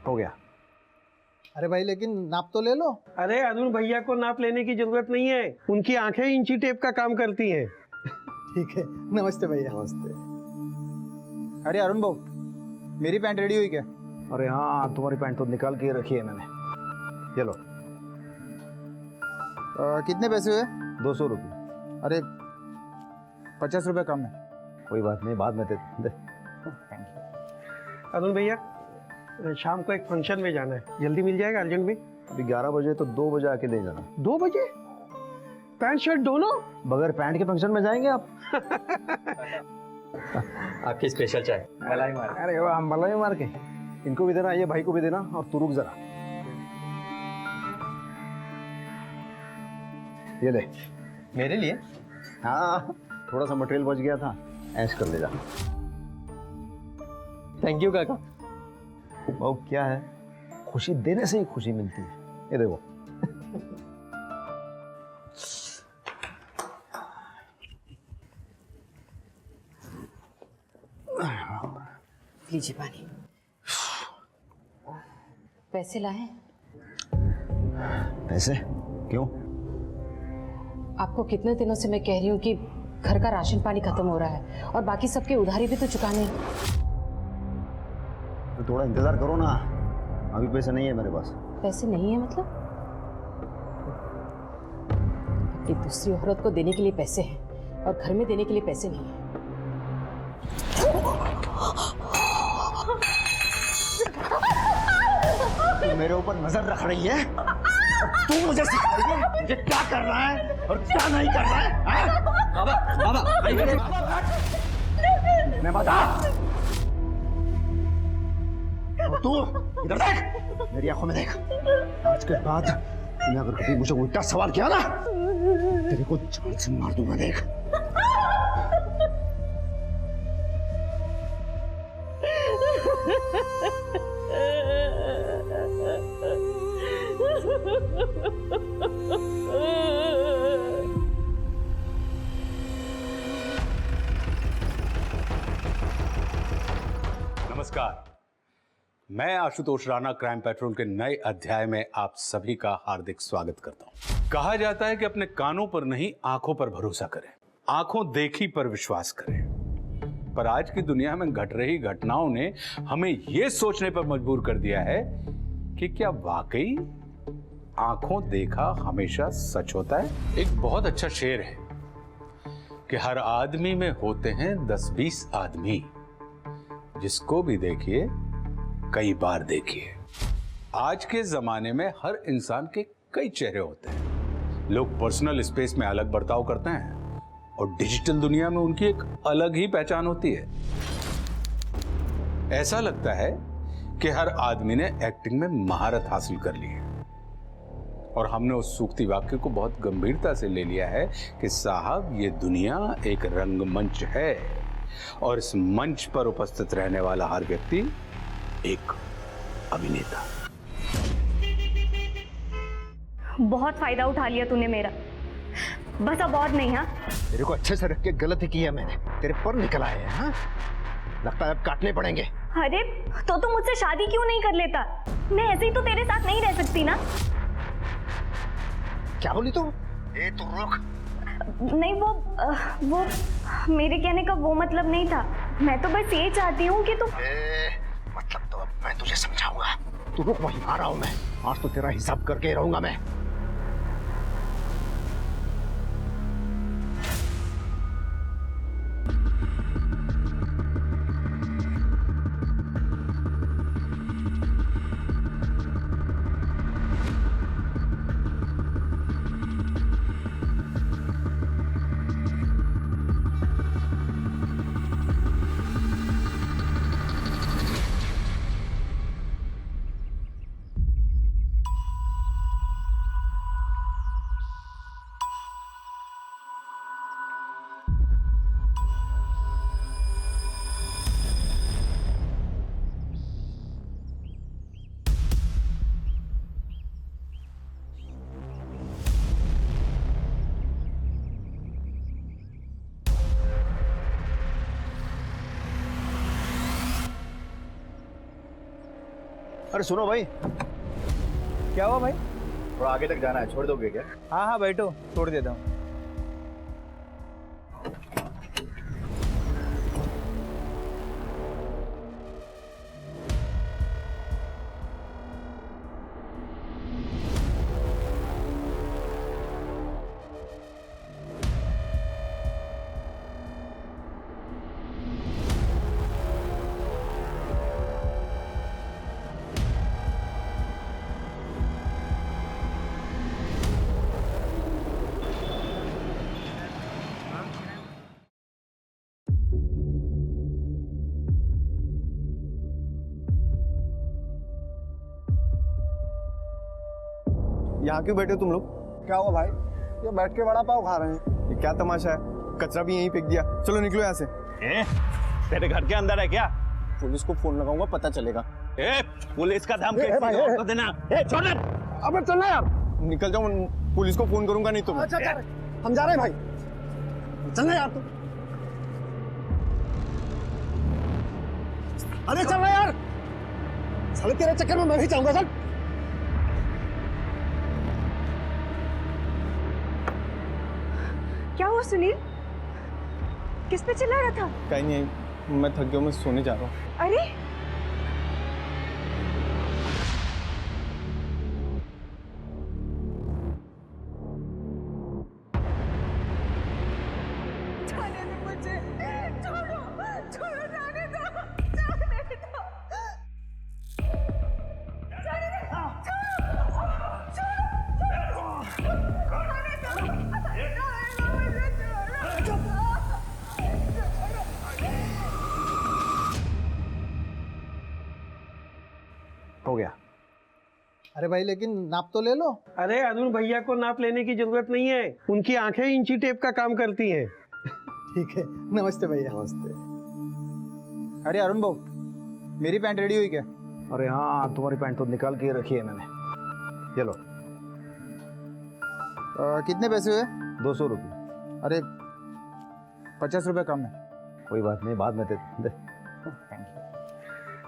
हो गया। अरे भाई लेकिन नाप तो ले लो। अरे अरुण भैया को नाप लेने की जरूरत नहीं है, उनकी आंखें इंची टेप का काम करती हैं। ठीक है, नमस्ते भैया। नमस्ते। अरे अरुण भाऊ, मेरी पैंट रेडी हुई क्या? अरे हाँ, तुम्हारी पैंट तो निकाल के रखी है मैंने। ये लो। कितने पैसे हुए? 200 रुपये। अरे 50 रुपये कम है। कोई बात नहीं, बाद में दे। अरुण भैया, शाम को एक फंक्शन में जाना है, जल्दी मिल जाएगा अर्जेंट में? अभी 11 बजे तो 2 बजे आके दे जाना। 2 बजे? पैंट शर्ट दोनों? बगैर पैंट के फंक्शन में जाएंगे आप? आपकी स्पेशल चाय मलाई मार। अरे वाह, मलाई मार के। इनको भी देना, ये भाई को भी देना, और तू रुक जरा। ये ले। मेरे लिए? हाँ, थोड़ा सा मटेरियल बच गया था, ऐश कर ले जा। थैंक यू काका। वो क्या है, खुशी देने से ही खुशी मिलती है। ये देखो। लीजिए पानी। पैसे लाए? पैसे? क्यों? आपको कितने दिनों से मैं कह रही हूँ कि घर का राशन पानी खत्म हो रहा है और बाकी सबके उधारी भी तो चुकाने। तो थोड़ा इंतजार करो ना, अभी पैसे नहीं है मेरे पास। पैसे नहीं है मतलब? अपनी दूसरी औरत को देने के लिए पैसे हैं और घर में देने के लिए पैसे नहीं है। तू मेरे ऊपर नजर रख रही है? तू मुझे सिखाएगी मुझे क्या करना है और क्या नहीं करना है? बाबा बाबा मैं बता। और तू इधर देख, मेरी आंखों में देख। आज के बाद तूने अगर कभी मुझे उल्टा सवाल किया ना, तेरे को जान से मार दूंगा। देख। नमस्कार, मैं आशुतोष राणा क्राइम पेट्रोल के नए अध्याय में आप सभी का हार्दिक स्वागत करता हूं। कहा जाता है कि अपने कानों पर नहीं, आंखों पर भरोसा करें, आंखों देखी पर विश्वास करें। पर आज की दुनिया में घट रही घटनाओं ने हमें यह सोचने पर मजबूर कर दिया है कि क्या वाकई आंखों देखा हमेशा सच होता है? एक बहुत अच्छा शेर है कि हर आदमी में होते हैं 10-20 आदमी, जिसको भी देखिए कई बार देखिए। आज के जमाने में हर इंसान के कई चेहरे होते हैं। लोग पर्सनल स्पेस में अलग बर्ताव करते हैं और डिजिटल दुनिया में उनकी एक अलग ही पहचान होती है। ऐसा लगता है कि हर आदमी ने एक्टिंग में महारत हासिल कर ली है और हमने उस सूक्ति वाक्य को बहुत गंभीरता से ले लिया है कि साहब, ये दुनिया एक रंगमंच है और इस मंच पर उपस्थित रहने वाला हर व्यक्ति एक अभिनेता। बहुत फायदा उठा लिया तूने मेरा, बस अब और नहीं। हाँ, तेरे को अच्छे से रख के गलती की है मैंने, तेरे पर निकल आए हैं। हाँ? लगता है अब काटने पड़ेंगे। अरे तो तुम मुझसे शादी क्यों नहीं कर लेता? मैं ऐसे ही तो तेरे साथ नहीं रह सकती ना। क्या बोली तू? ए तू रुक। नहीं, वो मेरे कहने का वो मतलब नहीं था। मैं तो बस ये चाहती हूँ कि तुम मतलब तो अब मैं तुझे समझाऊंगा। तू रुक, वहीं आ रहा हूं मैं। आज तो तेरा हिसाब करके रहूंगा मैं। अरे सुनो भाई, क्या हुआ भाई? थोड़ा आगे तक जाना है, छोड़ दोगे क्या? हाँ हाँ बैठो, छोड़ देता हूँ। यहाँ क्यों बैठे हो तुम लोग? क्या हुआ भाई? ये बैठ के वड़ा पाव खा रहे हैं। ये क्या तमाशा है? कचरा भी यहीं फेंक दिया। चलो निकलो यहाँ से। तेरे घर के अंदर है क्या? पुलिस को फोन लगाऊंगा, पता चलेगा। पुलिस का धमकी भाई, देना। छोड़ दे। अबे चलना यार। निकल जाओ, पुलिस को फोन करूंगा नहीं तो मैं। अच्छा हम जा रहे हैं भाई, चलना यार तू। अरे चलना यार, साले तेरे चक्कर में मैं भी जाऊंगा। चल। क्या हुआ सुनील? किस पे चिल्ला रहा था? कहीं नहीं, मैं थक गया, मैं सोने जा रहा हूँ। अरे जाने दो मुझे, छोड़ो, छोड़ो, जाने दो, जाने दो, जाने दो, हो गया। अरे भाई लेकिन नाप तो ले लो। अरे अरुण भैया को नाप लेने की जरूरत नहीं है, उनकी आंखें इंची टेप का काम करती हैं। ठीक है, नमस्ते भैया। नमस्ते। अरे अरुण भाऊ, मेरी पैंट रेडी हुई क्या? अरे हाँ, तुम्हारी पैंट तो निकाल के रखी है मैंने। ये लो। कितने पैसे हुए? 200 रुपये। अरे 50 रुपये कम है। कोई बात नहीं, बाद में दे।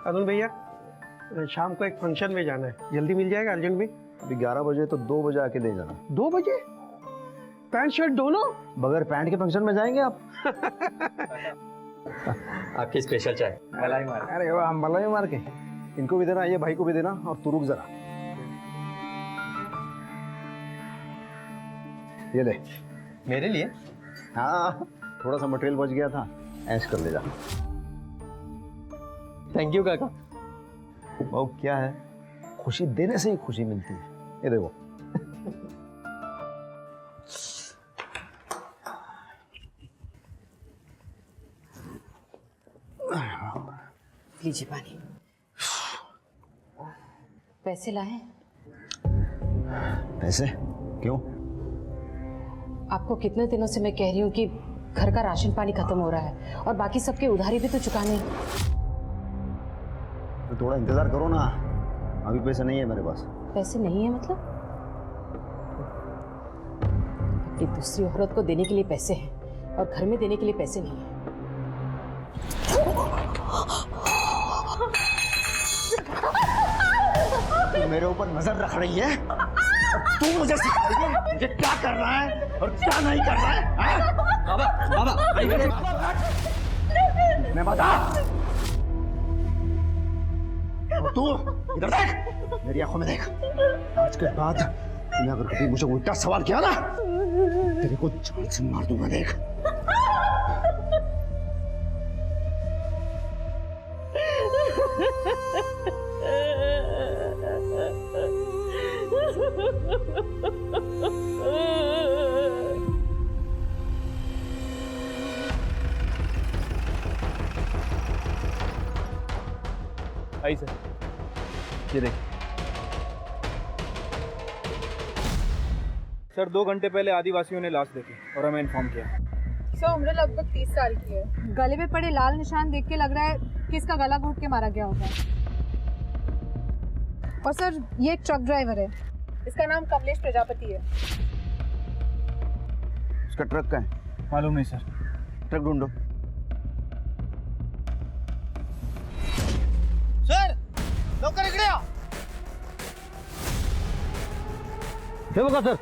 अरुण भैया, शाम को एक फंक्शन में जाना है, जल्दी मिल जाएगा अर्जेंट में? अभी 11 बजे तो 2 बजे आके दे जाना। 2 बजे? पैंट शर्ट दोनों? बगैर पैंट के फंक्शन में जाएंगे आप? आपकी स्पेशल चाय मलाई मार। अरे वाह, हम मलाई मार के। इनको भी देना, ये भाई को भी देना, और तू रुक जरा। ये ले। मेरे लिए? हाँ, थोड़ा सा मटेरियल बच गया था, ऐश कर ले जा। थैंक यू काका। वो क्या है, खुशी देने से ही खुशी मिलती है। ये देखो। लीजिए पानी। पैसे लाए? पैसे? क्यों? आपको कितने दिनों से मैं कह रही हूँ कि घर का राशन पानी खत्म हो रहा है और बाकी सबके उधारी भी तो चुकाने। तो थोड़ा इंतजार करो ना, अभी पैसे नहीं है मेरे पास। पैसे नहीं है मतलब? अपनी दूसरी औरत को देने के लिए पैसे हैं और घर में देने के लिए पैसे नहीं है। तू मेरे ऊपर नजर रख रही है? तू मुझे सिखाएगी मुझे क्या करना है और क्या नहीं करना है? हाँ? बाबा बाबा मैं बता। और तू इधर देख, मेरी आंखों में देख। आज के बाद तूने अगर कभी मुझे उल्टा सवाल किया ना, तेरे को जान से मार दूंगा। देख। आई सर, ये देख। सर 2 घंटे पहले आदिवासियों ने लाश देखी और हमें इन्फॉर्म किया। सर उम्र लगभग 30 साल की है। गले में पड़े लाल निशान देख के लग रहा है कि इसका गला घोट के मारा गया होगा। और सर ये एक ट्रक ड्राइवर है, इसका नाम कमलेश प्रजापति है। उसका ट्रक का है? मालूम नहीं सर। ट्रक ढूंढो। सर लवकर इकडे या। हे बघा सर,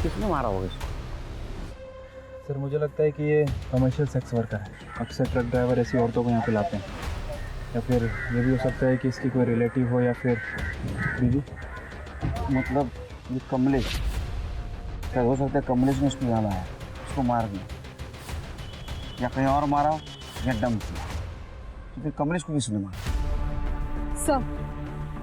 किसने मारा होगा इसको? सर मुझे लगता है कि ये कमर्शियल सेक्स वर्कर है। अक्सर ट्रक ड्राइवर ऐसी औरतों को यहाँ पे लाते हैं, या फिर ये भी हो सकता है कि इसकी कोई रिलेटिव हो या फिर बीवी। मतलब ये कमलेश, क्या हो सकता है कमलेश ने उसको यहाँ लाया, उसको मार दिया, या कहीं और मारा या डंप किया। तो फिर कमलेश को किसने मारा? सर,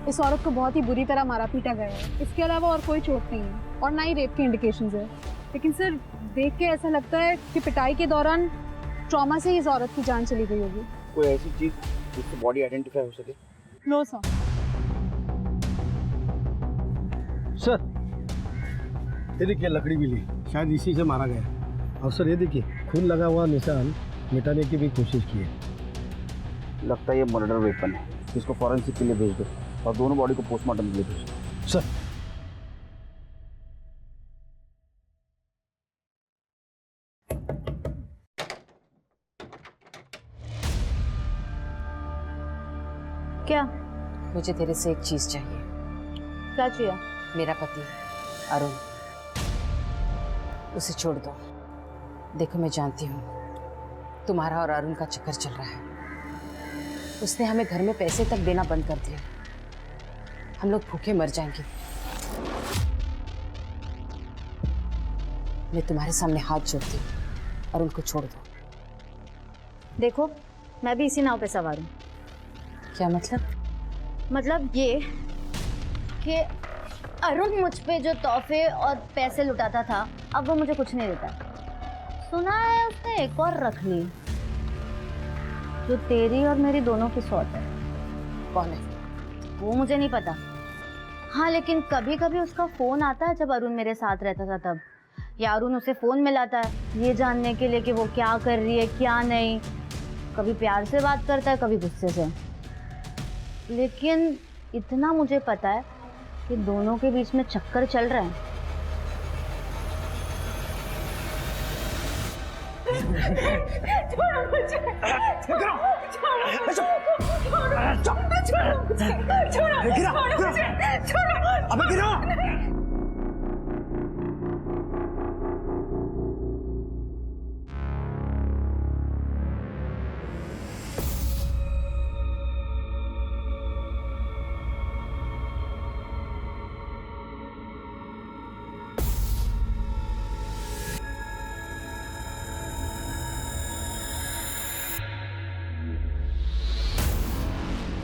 इस औरत को बहुत ही बुरी तरह मारा पीटा गया है। इसके अलावा और कोई चोट नहीं है और ना ही रेप की इंडिकेशंस है। लेकिन सर देख के ऐसा लगता है कि पिटाई के दौरान ट्रॉमा से इस औरत की जान चली गई होगी। कोई ऐसी चीज जिससे बॉडी आइडेंटिफाई हो सके? No sir. सर ये देखिए लकड़ी मिली, शायद इसी से मारा गया। और सर ये देखिए खून लगा हुआ निशान मिटाने की भी कोशिश की है। लगता है ये मर्डर वेपन है। इसको फॉरेंसिक के लिए भेज दो और दोनों बॉडी को पोस्टमार्टम के लिए भेज दो। सर क्या? मुझे तेरे से एक चीज चाहिए। क्या चाहिए? मेरा पति अरुण, उसे छोड़ दो। देखो मैं जानती हूँ तुम्हारा और अरुण का चक्कर चल रहा है। उसने हमें घर में पैसे तक देना बंद कर दिया। हम लोग भूखे मर जाएंगे। मैं तुम्हारे सामने हाथ जोड़ती हूँ, अरुण को छोड़ दो। देखो मैं भी इसी नाव पे सवार हूँ। क्या मतलब? मतलब ये कि अरुण मुझ पे जो तोहफे और पैसे लुटाता था, अब वो मुझे कुछ नहीं देता। सुना है उसने एक और रख ली जो तेरी और मेरी दोनों की सौत है। कौन है? वो मुझे नहीं पता। हाँ लेकिन कभी कभी उसका फोन आता है जब अरुण मेरे साथ रहता था तब, या अरुण उसे फोन मिलाता है ये जानने के लिए कि वो क्या कर रही है क्या नहीं। कभी प्यार से बात करता है कभी गुस्से से। लेकिन इतना मुझे पता है कि दोनों के बीच में चक्कर चल रहा है। छोड़ो मुझे, छोड़ो, अबे गिरो।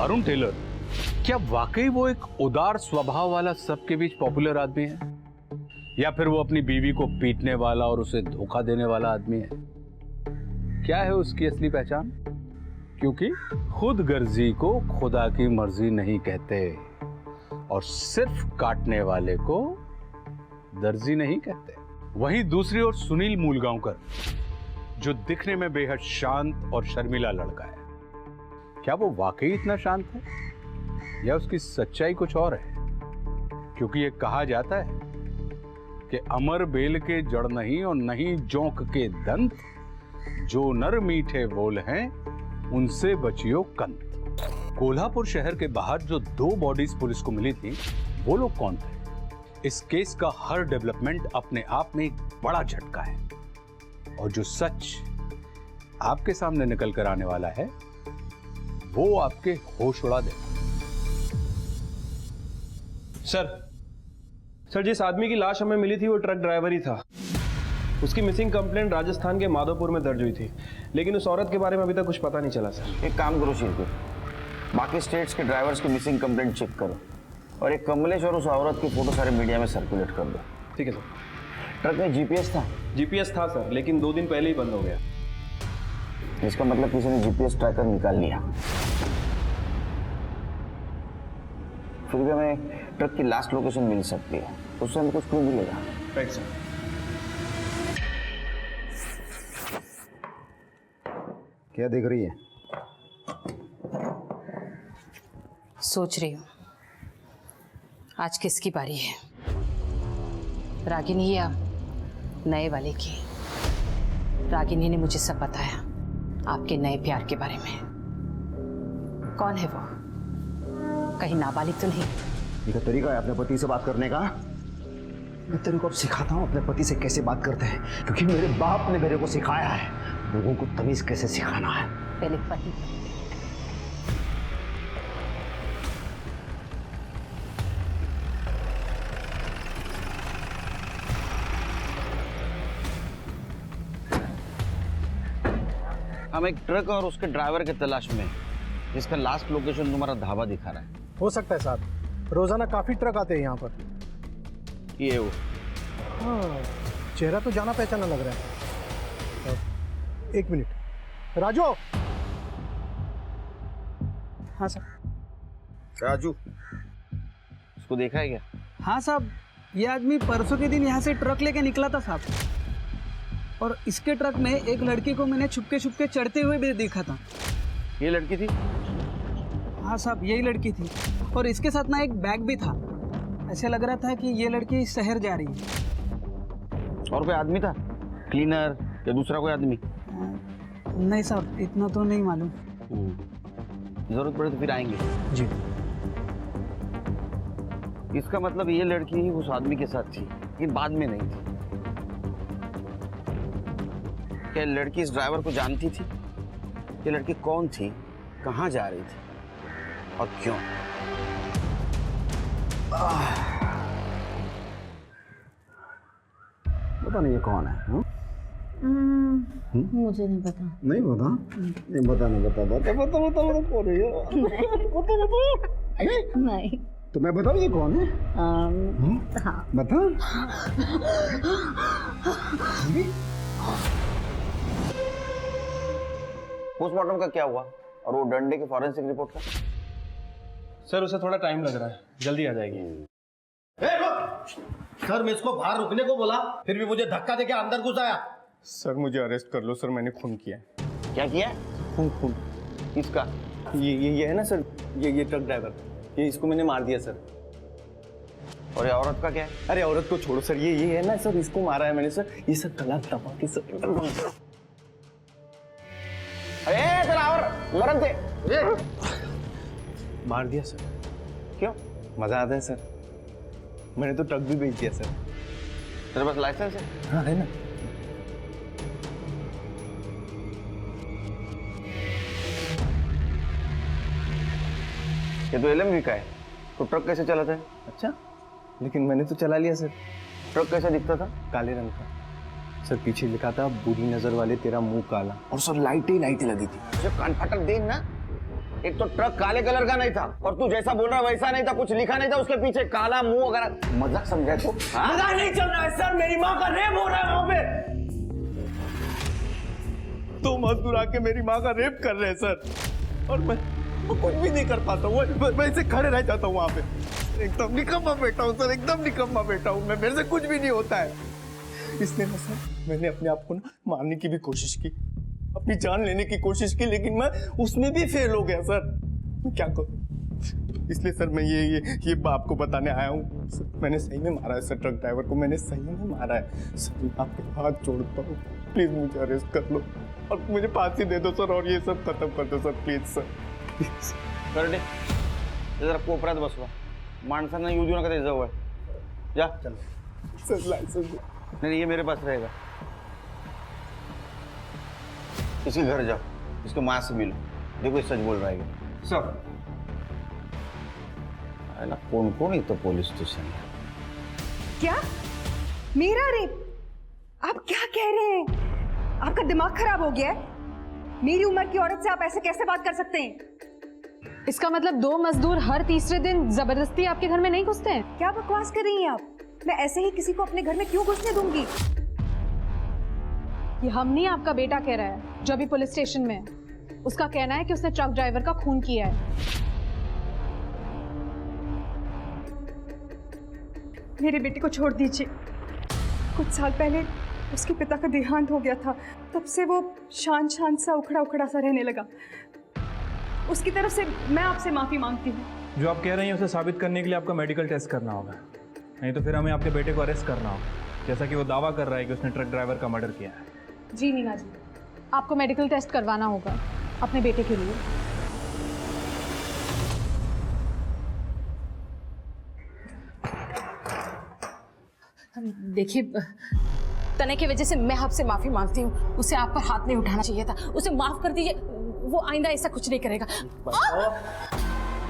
अरुण टेलर, क्या वाकई वो एक उदार स्वभाव वाला सबके बीच पॉपुलर आदमी है, या फिर वो अपनी बीवी को पीटने वाला और उसे धोखा देने वाला आदमी है? क्या है उसकी असली पहचान? क्योंकि खुद गर्जी को खुदा की मर्जी नहीं कहते और सिर्फ काटने वाले को दर्जी नहीं कहते। वहीं दूसरी ओर सुनील मूलगांवकर, जो दिखने में बेहद शांत और शर्मीला लड़का है, क्या वो वाकई इतना शांत है या उसकी सच्चाई कुछ और है? क्योंकि ये कहा जाता है कि अमर बेल के जड़ नहीं और नहीं जोंक के दंत, जो नर मीठे बोल हैं उनसे बचियो कंत। कोल्हापुर शहर के बाहर जो 2 बॉडीज पुलिस को मिली थी, वो लोग कौन थे? इस केस का हर डेवलपमेंट अपने आप में एक बड़ा झटका है, और जो सच आपके सामने निकल कर आने वाला है वो आपके होश उड़ा देगा। सर जिस आदमी की लाश हमें मिली थी वो ट्रक ड्राइवर ही था। उसकी मिसिंग कंप्लेंट राजस्थान के माधोपुर में दर्ज हुई थी, लेकिन उस औरत के बारे में अभी तक कुछ पता नहीं चला सर। एक काम करो शिरके, बाकी स्टेट्स के ड्राइवर्स की मिसिंग कंप्लेंट चेक करो और एक कमलेश और उस औरत की फोटो सारे मीडिया में सर्कुलेट कर दो। ठीक है सर। ट्रक में जीपीएस था? जीपीएस था सर, लेकिन 2 दिन पहले ही बंद हो गया। इसका मतलब किसी ने जीपीएस ट्रैकर निकाल लिया। फिर भी हमें ट्रक की लास्ट लोकेशन मिल सकती है, उससे हमें कुछ क्लू मिलेगा। Right sir. क्या देख रही है? सोच रही हूँ आज किसकी बारी है, रागिनी या नए वाले की। रागिनी ने मुझे सब बताया आपके नए प्यार के बारे में। कौन है वो? कहीं नाबालिग तो नहीं? ये क्या तरीका है अपने पति से बात करने का? मैं तेरे को अब सिखाता हूँ अपने पति से कैसे बात करते हैं, क्योंकि मेरे बाप ने मेरे को सिखाया है लोगों को तमीज कैसे सिखाना है। पहले पति। हम एक ट्रक और उसके ड्राइवर के तलाश में, जिसका लास्ट लोकेशन तुम्हारा ढाबा दिखा रहा है। हो सकता है साहब, रोजाना काफी ट्रक आते हैं यहाँ पर। ये वो हाँ, चेहरा तो जाना पहचाना लग रहा है। एक मिनट, राजू। हाँ सर। राजू, इसको देखा है क्या? हाँ साहब, ये आदमी परसों के दिन यहाँ से ट्रक लेके निकला था साहब, और इसके ट्रक में एक लड़की को मैंने छुपके छुपके चढ़ते हुए भी देखा था। ये लड़की थी? हाँ साहब, यही लड़की थी, और इसके साथ ना एक बैग भी था। ऐसे लग रहा था कि ये लड़की शहर जा रही है। और कोई आदमी था, क्लीनर या दूसरा कोई आदमी? नहीं साहब, इतना तो नहीं मालूम। जरूरत पड़े तो फिर आएंगे। जी। इसका मतलब ये लड़की ही उस आदमी के साथ थी, लेकिन बाद में नहीं थी। क्या लड़की इस ड्राइवर को जानती थी? ये लड़की कौन थी, कहाँ जा रही थी और क्यों? पता नहीं ये कौन है। मुझे नहीं पता। नहीं पता? नहीं बता, नहीं बता, बता बता बता बता कौन है ये? बता बता। नहीं। तो मैं बताऊँ ये कौन है? हाँ। बता। पोस्टमार्टम का क्या हुआ और वो डंडे के फॉरेंसिक रिपोर्ट का? सर उसे थोड़ा टाइम लग रहा है, जल्दी आ जाएगी। सर, मैं इसको बाहर रुकने को बोला, फिर भी मुझे धक्का देके अंदर घुस आया। सर मुझे अरेस्ट कर लो सर, मैंने खून किया है। क्या किया? खून। किसका? ये है ना सर, ये ट्रक ड्राइवर, ये इसको मैंने मार दिया सर। और ये औरत का क्या है? अरे औरत को छोड़ो सर, ये है ना सर, इसको मारा है मैंने सर। ये सब गला दबा के सर। अरे तेरा और मरन थे। मार दिया सर। क्यों? मजा आता है सर। मैंने तो ट्रक भी बेच दिया सर। तेरे पास लाइसेंस है? हाँ है ना। ये तो LMV का है, तो ट्रक कैसे चलाता है? अच्छा, लेकिन मैंने तो चला लिया सर। ट्रक कैसा दिखता था? काले रंग का सर, पीछे लिखा था बुरी नजर वाले तेरा मुंह काला। और सर लाइटें लगी थी। जो कान फाटक देन ना, एक तो ट्रक काले कलर का नहीं था, और तू जैसा बोल रहा वैसा नहीं था, कुछ लिखा नहीं था उसके पीछे, काला मुंह वगैरह। मजाक समझा तो? मजाक नहीं चल रहा है सर, मेरी माँ का रेप हो रहा है वहाँ पे। 2 मजदूर आके मेरी माँ का रेप कर रहे हैं सर, और मैं कुछ भी नहीं कर पाता हूँ। मैं ऐसे खड़े रह जाता हूँ वहाँ पे। एकदम निकम्मा बैठा हूँ सर, एकदम निकम्मा बैठा हूँ मैं, मेरे से कुछ भी नहीं होता है। इसलिए ना सर, मैंने अपने आप को ना मारने की भी कोशिश की, अपनी जान लेने की कोशिश की, लेकिन मैं उसमें भी फेल हो गया सर। मैं क्या करूँ? इसलिए सर मैं ये आपको बताने आया हूँ सर। मैंने सही में मारा है सर, ट्रक ड्राइवर को मैंने सही में मारा है सर। मैं आपके हाथ जोड़ता हूँ, प्लीज मुझे अरेस्ट कर लो और मुझे फांसी दे दो सर, और ये सब खत्म कर दो सर, प्लीज सर। करडे जरा कोपऱ्यात बसवा, माणसांना येऊ देऊ नका त्याच्या जवळ। जा चल सर। लाइसेंस नहीं, ये मेरे पास रहेगा। इसके घर जाओ, इसको माँ से मिलो, देखो ये सच बोल रहा है सर। ना कौन कौन तो पुलिस स्टेशन। क्या? मेरा रेप? आप क्या कह रहे हैं? आपका दिमाग खराब हो गया है? मेरी उम्र की औरत से आप ऐसे कैसे बात कर सकते हैं? इसका मतलब 2 मजदूर हर तीसरे दिन जबरदस्ती आपके घर में नहीं घुसते हैं? क्या बकवास कर रही हैं आप? मैं ऐसे ही किसी को अपने घर में क्यों घुसने दूंगी? ये हम नहीं, आपका बेटा कह रहा है, जो अभी पुलिस स्टेशन में है। उसका कहना है कि उसने ट्रक ड्राइवर का खून किया है। मेरे बेटे को छोड़ दीजिए। कुछ साल पहले उसके पिता का देहांत हो गया था, तब से वो शांत सा उखड़ा सा रहने लगा। उसकी तरफ से मैं आपसे माफी मांगती हूँ। जो आप कह रही हैं उसे साबित करने के लिए आपका मेडिकल टेस्ट करना होगा, नहीं तो फिर हमें आपके बेटे को अरेस्ट करना होगा, जैसा कि वो दावा कर रहा है कि उसने ट्रक ड्राइवर का मर्डर किया है। जी नीना जी, आपको मेडिकल टेस्ट करवाना होगा अपने बेटे के लिए। देखिए, तने की वजह से मैं आपसे माफी मांगती हूँ। उसे आप पर हाथ नहीं उठाना चाहिए था। उसे माफ कर दीजिए, वो आइंदा ऐसा कुछ नहीं करेगा।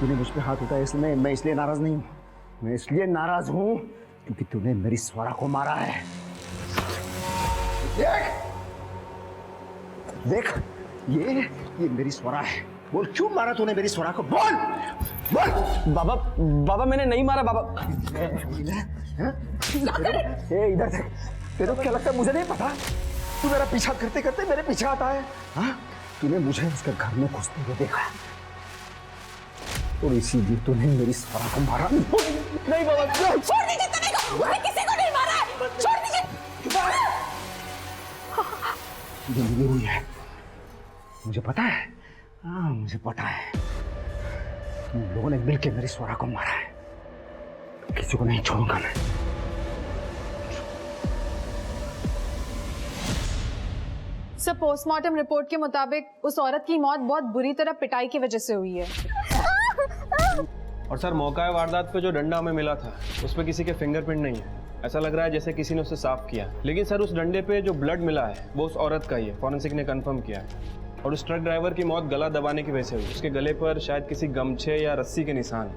तूने मुझ पे हाथ उठाया इसलिए मैं इसलिए नाराज नहीं हूँ। मैं इसलिए नाराज हूँ क्योंकि तूने मेरी स्वरा को मारा है। देख ये मेरी स्वरा है। बोल क्यों मारा तूने मेरी स्वरा को? बोल बोल। बाबा मैंने नहीं मारा बाबा। इधर देख, तेरे को क्या लगता है मुझे नहीं पता? तू मेरा पीछा करते करते मेरे पीछे आता है। हाँ, तूने मुझे उसके घर में घुसते हुए देखा और इसीलिए तूने मेरी स्वरा को मारा। नहीं बाबा, छोड़ दीजिए तने को, मैंने किसी को नहीं मारा है। छोड़ दीजिए। ये मिली हुई है, मुझे पता है। हाँ मुझे पता है, तुम लोगों ने मिलकर मेरी स्वरा को मारा है। किसी को नहीं छोड़ूंगा मैं। सर, पोस्टमार्टम रिपोर्ट के मुताबिक उस औरत की मौत बहुत बुरी तरह पिटाई की वजह से हुई है। और सर, मौका वारदात पे जो डंडा हमें मिला था उस पर किसी के फिंगरप्रिंट नहीं है। ऐसा लग रहा है जैसे किसी ने उसे साफ किया। लेकिन सर, उस डंडे पे जो ब्लड मिला है वो उस औरत का ही है, फॉरेंसिक ने कंफर्म किया है। और उस ट्रक ड्राइवर की मौत गला दबाने की वजह से हुई। उसके गले पर शायद किसी गमछे या रस्सी के निशान है।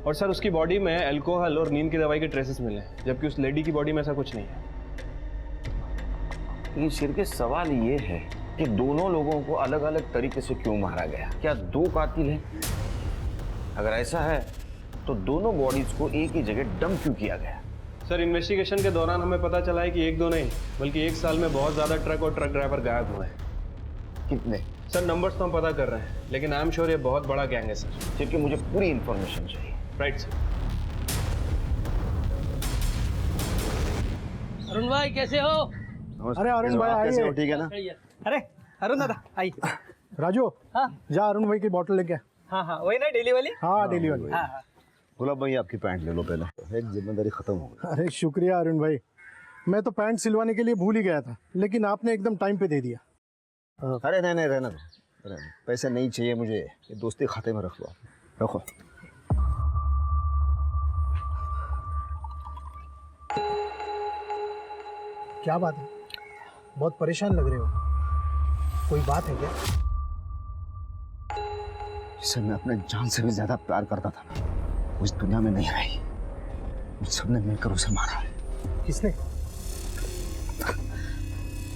और सर, उसकी बॉडी में अल्कोहल और नींद की दवाई के ट्रेसेस मिले हैं, जबकि उस लेडी की बॉडी में ऐसा कुछ नहीं है। लेकिन सिर के सवाल ये है कि दोनों लोगों को अलग अलग तरीके से क्यों मारा गया? क्या दो कातिल हैं? अगर ऐसा है तो दोनों बॉडीज को एक ही जगह डंप क्यों किया गया? सर, इन्वेस्टिगेशन के दौरान हमें पता चला है कि एक दो नहीं बल्कि एक साल में बहुत ज़्यादा ट्रक और ट्रक ड्राइवर गायब हुए हैं। कितने? सर, नंबर्स तो हम पता कर रहे हैं, लेकिन आई एम श्योर ये बहुत बड़ा गैंग है सर। क्योंकि मुझे पूरी इंफॉर्मेशन चाहिए। Right sir. अरुण भाई कैसे हो? अरे अरुण भाई कैसे हो? आइए। ठीक है ना? अरे अरुण दादा आइए। राजू, हाँ जा अरुण भाई की बोतल लेके आ। हाँ हाँ वही ना डेली वाली। हाँ डेली वाली। हाँ हाँ गुलाब भाई आपकी पैंट ले लो पहले, एक जिम्मेदारी खत्म हो गई। अरे शुक्रिया अरुण भाई, मैं तो पैंट सिलवाने के लिए भूल ही गया था, लेकिन आपने एकदम टाइम पे दे दिया। अरे नहीं नहीं, रहना दो। पैसे नहीं चाहिए मुझे, ये दोस्ती खाते में रख लो। रखो। क्या बात है, बहुत परेशान लग रहे हो, कोई बात है क्या? जिसे मैं अपने जान से भी ज्यादा प्यार करता था ना, उस दुनिया में नहीं रही। मुझ सबने मिलकर उसे मारा है। किसने?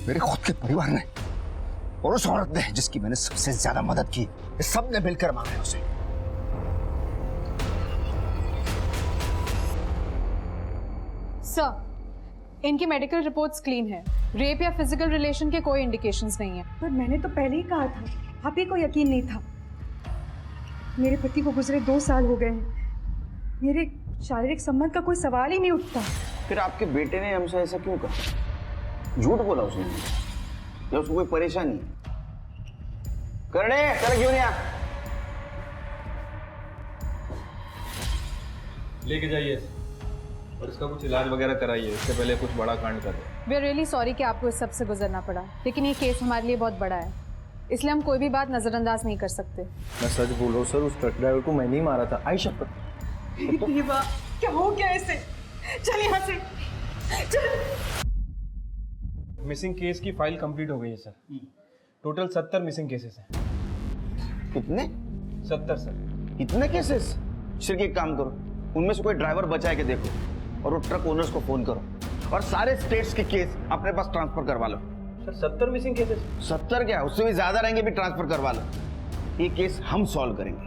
मेरे खुद के परिवार ने और उस औरत ने जिसकी मैंने सबसे ज्यादा मदद की, ये सब ने मिलकर मारा है उसे। सर, इनकी मेडिकल रिपोर्ट्स क्लीन है। रेप या फिजिकल रिलेशन के कोई इंडिकेशंस नहीं है। पर मैंने तो पहले ही कहा था, आप ही को यकीन नहीं था। मेरे पति को गुजरे 2 साल हो गए हैं, मेरे शारीरिक संबंध का कोई सवाल ही नहीं उठता। फिर आपके बेटे ने हमसे ऐसा क्यों कहा? झूठ बोला उसने या उसको कोई परेशानी? करने चल क्यों नहीं आ? लेके जाइए और इसका कुछ इलाज वगैरह कराइए, इससे पहले कुछ बड़ा कांड कर दे। वी आर रियली सॉरी कि आपको इस सब से गुजरना पड़ा, लेकिन ये केस हमारे लिए बहुत बड़ा है, इसलिए हम कोई भी बात नजरअंदाज नहीं कर सकते। मैं सच बोल रहा हूँ सर, उस ट्रक ड्राइवर को मैंने ही मारा था। आई शपथ। क्या हो गया इसे? चल यहाँ से चल। मिसिंग केस की फाइल कंप्लीट हो गई है सर। टोटल 70 मिसिंग केसेस हैं। कितने? 70 सर। इतने केसेस? सिर्फ एक काम करो, उनमें से कोई ड्राइवर बचा है कि देखो, और वो ट्रक ओनर्स को फोन करो और सारे स्टेट्स के केस अपने पास ट्रांसफर करवा लो। Sir 70 missing cases? 70 क्या, उससे भी ज्यादा रहेंगे, भी ट्रांसफर करवा लो। ये केस हम सॉल्व करेंगे।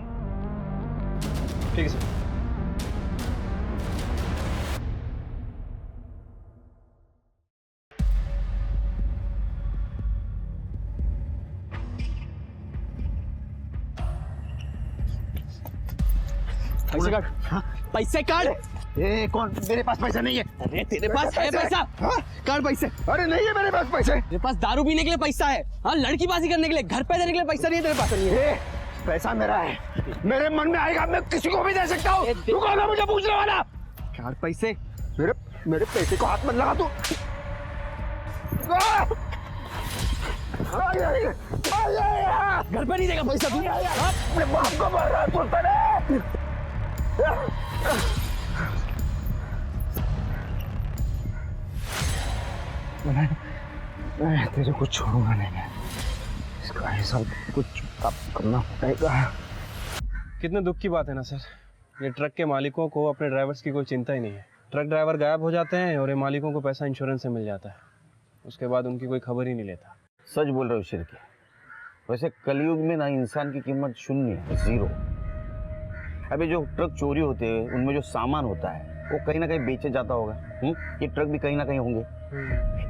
ठीक है सर। पैसे काट। हाँ पैसे काट। ए कौन? मेरे पास पैसा नहीं है। अरे तेरे पास है पैसा? हाँ? काट पैसे। अरे नहीं है मेरे पास पैसे। तेरे पास दारू पीने के लिए पैसा है, हाँ लड़कीबाजी करने के लिए, घर पे देने के लिए पैसा नहीं है तेरे पास? नहीं है। पैसा मेरा है, मेरे मन में आएगा मैं किसी को भी दे सकता हूँ। तू कौन है मुझे पूछने वाला? काट पैसे। मेरे पैसे को हाथ मत लगा तू। घर पे नहीं देगा पैसा तू? अपने बाप को मार रहा है। मैं तेरे को छोड़ूंगा नहीं। मैं इसका हिसाब कुछ चुकता करना पड़ेगा। कितने दुख की बात है ना सर, ये ट्रक के मालिकों को अपने ड्राइवर्स की कोई चिंता ही नहीं है। ट्रक ड्राइवर गायब हो जाते हैं और ये मालिकों को पैसा इंश्योरेंस से मिल जाता है, उसके बाद उनकी कोई खबर ही नहीं लेता। सच बोल रहे हो शिरके। वैसे कलयुग में ना इंसान की कीमत शून्य है, जीरो। अभी जो ट्रक चोरी होते हैं उनमें जो सामान होता है वो कहीं ना कहीं बेचे जाता होगा। ये ट्रक भी कहीं ना कहीं होंगे।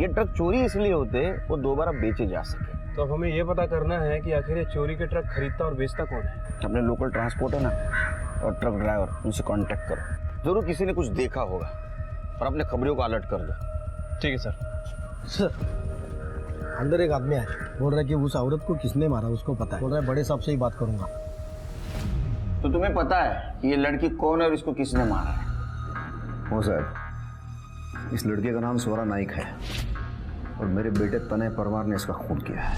ये ट्रक चोरी इसलिए होते हैं वो दोबारा बेचे जा सके। तो अब हमें ये पता करना है कि आखिर ये चोरी के ट्रक खरीदता और बेचता कौन है। अपने लोकल ट्रांसपोर्ट है ना और ट्रक ड्राइवर, उनसे कांटेक्ट करो। जरूर किसी ने कुछ देखा होगा और अपने खबरों को अलर्ट कर दो। ठीक है सर। सर अंदर एक आदमी है, बोल रहा है कि उस औरत को किसने मारा उसको पता है। बोल रहा है बड़े साहब से ही बात करूंगा। तो तुम्हें पता है कि ये लड़की कौन है और इसको किसने मारा है? हो साहब, इस लड़के का नाम स्वरा नाइक है और मेरे बेटे तनय परमार ने इसका खून किया है।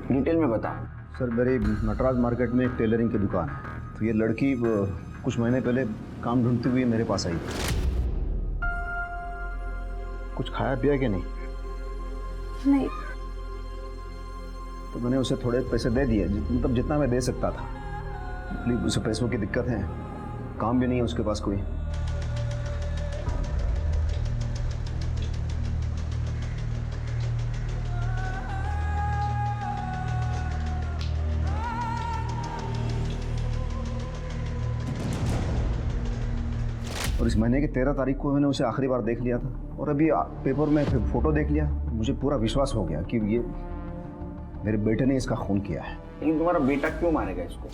डिटेल में बताओ। सर मेरी नटराज मार्केट में एक टेलरिंग की दुकान है, तो ये लड़की कुछ महीने पहले काम ढूंढती हुई मेरे पास आई। कुछ खाया पिया कि नहीं? नहीं। तो मैंने उसे थोड़े पैसे दे दिए, मतलब जितना मैं दे सकता था। प्लीज, उसे पैसों की दिक्कत है, काम भी नहीं है उसके पास कोई। और इस महीने की 13 तारीख को मैंने उसे आखिरी बार देख लिया था और अभी पेपर में फोटो देख लिया। मुझे पूरा विश्वास हो गया कि ये मेरे बेटे ने इसका खून किया है। लेकिन तुम्हारा बेटा क्यों मारेगा इसको?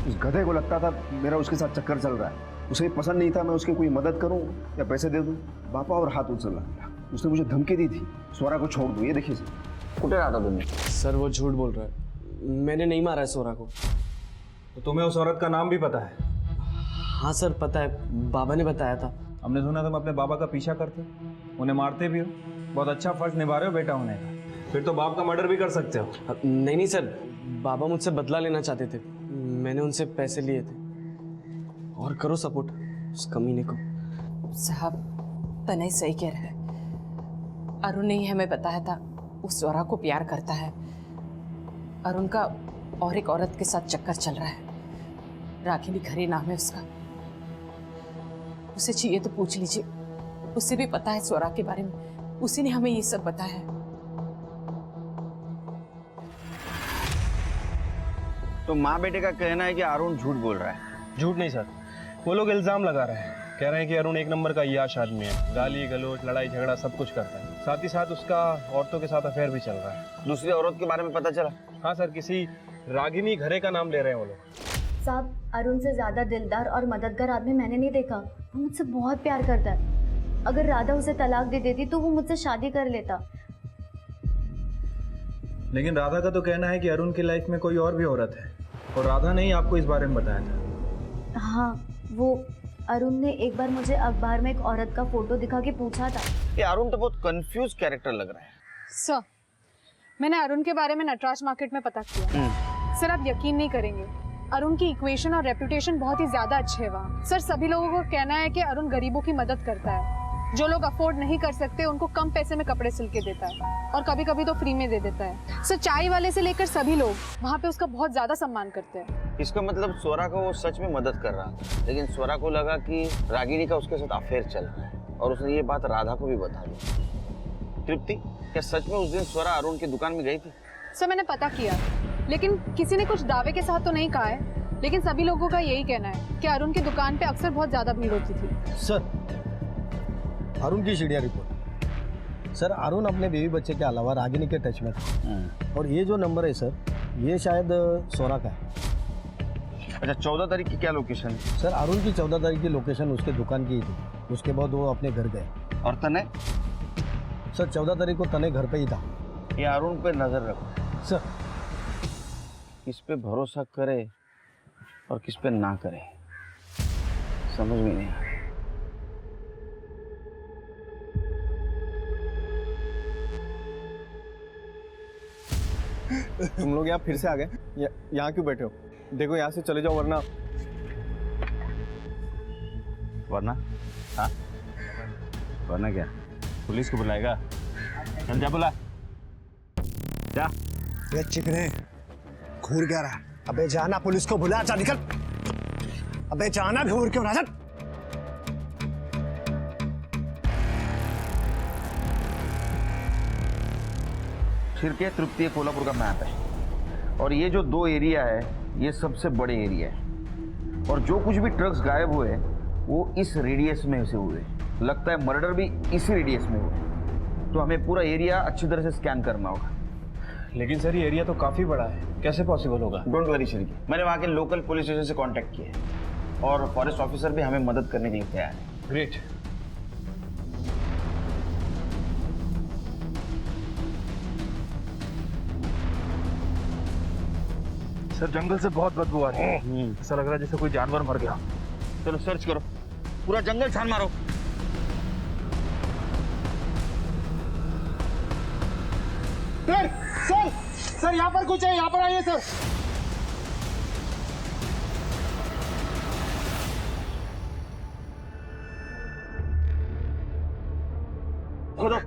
उस गधे को लगता था मेरा उसके साथ चक्कर चल रहा है। उसे पसंद नहीं था मैं उसकी कोई मदद करूं या पैसे दे दूं। बापा और हाथ उछल रहा। उसने मुझे धमकी दी थी, स्वरा को छोड़ दो। ये देखिए सर। कुटे रहा था तुमने? सर वो झूठ बोल रहा है, मैंने नहीं मारा है स्वरा को। तो तुम्हें उस औरत का नाम भी पता है? हाँ सर पता है, बाबा ने बताया था। हमने सुना तुम अपने बाबा का पीछा करते, उन्हें मारते भी हो। बहुत अच्छा फर्ज निभा रहे हो बेटा होने का। फिर तो बाप का मर्डर भी कर सकते हो। नहीं नहीं सर, बाबा मुझसे बदला लेना चाहते थे, मैंने उनसे पैसे लिए थे। और करो सपोर्ट उस कमीने को। साहब तनय सही कह रहा है। अरुण ने ही हमें बताया था उस स्वरा को प्यार करता है। अरुण का और एक औरत के साथ चक्कर चल रहा है, रागिनी खरे नाम है उसका। उसे चाहिए तो पूछ लीजिए, उसे भी पता है स्वरा के बारे में। उसी ने हमें ये सब बताया है। तो माँ बेटे का कहना है कि अरुण झूठ बोल रहा है। झूठ नहीं सर, वो लोग इल्जाम लगा रहे हैं। कह रहे हैं कि अरुण एक नंबर का याश आदमी है, गाली गलोच लड़ाई झगड़ा सब कुछ करता है। साथ ही साथ उसका औरतों के साथ अफेयर भी चल रहा है। दूसरी औरत के बारे में पता चला? हाँ सर, किसी रागिनी घरे का नाम ले रहे हैं वो लोग। साहब अरुण से ज्यादा दिलदार और मददगार आदमी मैंने नहीं देखा। वो मुझसे बहुत प्यार करता है। अगर राधा उसे तलाक दे देती तो वो मुझसे शादी कर लेता। लेकिन राधा का तो कहना है कि अरुण की लाइफ में कोई और भी औरत है, और राधा ने ही आपको इस बारे में बताया था। हाँ, वो अरुण ने एक बार मुझे अखबार में एक औरत का फोटो दिखा के पूछा था। ये अरुण तो बहुत कंफ्यूज कैरेक्टर लग रहा है। सर मैंने अरुण के बारे में नटराज मार्केट में पता किया। सर आप यकीन नहीं करेंगे, अरुण की इक्वेशन और रेपुटेशन बहुत ही ज्यादा अच्छे है वहाँ। सर सभी लोगों को कहना है कि अरुण गरीबों की मदद करता है। जो लोग अफोर्ड नहीं कर सकते उनको कम पैसे में कपड़े सिल के देता है और कभी कभी तो फ्री में दे देता है। सर चाय वाले से लेकर सभी लोग वहाँ पे उसका बहुत ज्यादा सम्मान करते हैं। इसका मतलब स्वरा को वो सच में मदद कर रहा था, लेकिन स्वरा को लगा कि रागिनी का उसके साथ अफेयर चल रहा है और उसने ये बात राधा को भी बता दी। तृप्ति, क्या सच में उस दिन स्वरा अरुण की दुकान में गई थी? सर मैंने पता किया, लेकिन किसी ने कुछ दावे के साथ तो नहीं कहा है, लेकिन सभी लोगों का यही कहना है कि अरुण की दुकान पे अक्सर बहुत ज्यादा भीड़ होती थी। सर अरुण की सीढ़िया रिपोर्ट। सर अरुण अपने बीवी बच्चे के अलावा रागिनी के टच में था और ये जो नंबर है सर ये शायद स्वरा का है। अच्छा, 14 तारीख की क्या लोकेशन है? सर अरुण की 14 तारीख की लोकेशन उसके दुकान की ही थी। उसके बाद वो अपने घर गए। और तनय? सर 14 तारीख को तनय घर पे ही था। ये अरुण पे नजर रखो सर। किस पे भरोसा करे और किस पे ना करे समझ में नहीं। तुम लोग यहाँ फिर से आ गए? यहाँ क्यों बैठे हो? देखो यहाँ से चले जाओ वरना। वरना? हाँ वरना क्या पुलिस को बुलाएगा? चल जा बुला जा। ये चिकने घूर क्या रहा? अबे जाना पुलिस को बुला, जा निकल। अबे जाना घूर क्यों रहा? शिरके तृप्ति कोल्हापुर का मैप है और ये जो 2 एरिया है ये सबसे बड़े एरिया है और जो कुछ भी ट्रक्स गायब हुए वो इस रेडियस में से हुए। लगता है मर्डर भी इसी रेडियस में हुए, तो हमें पूरा एरिया अच्छी तरह से स्कैन करना होगा। लेकिन सर ये एरिया तो काफ़ी बड़ा है, कैसे पॉसिबल होगा? डोंट वरी शिरके, मैंने वहाँ के लोकल पुलिस स्टेशन से कांटेक्ट किया है और फॉरेस्ट ऑफिसर भी हमें मदद करने के लिए तैयार है। ग्रेट। सर जंगल से बहुत बदबू आ रही है, ऐसा लग रहा है जैसे कोई जानवर मर गया। चलो सर्च करो, पूरा जंगल छान मारो। सर सर सर यहाँ पर कुछ है, यहाँ पर आइए सर। खोदो।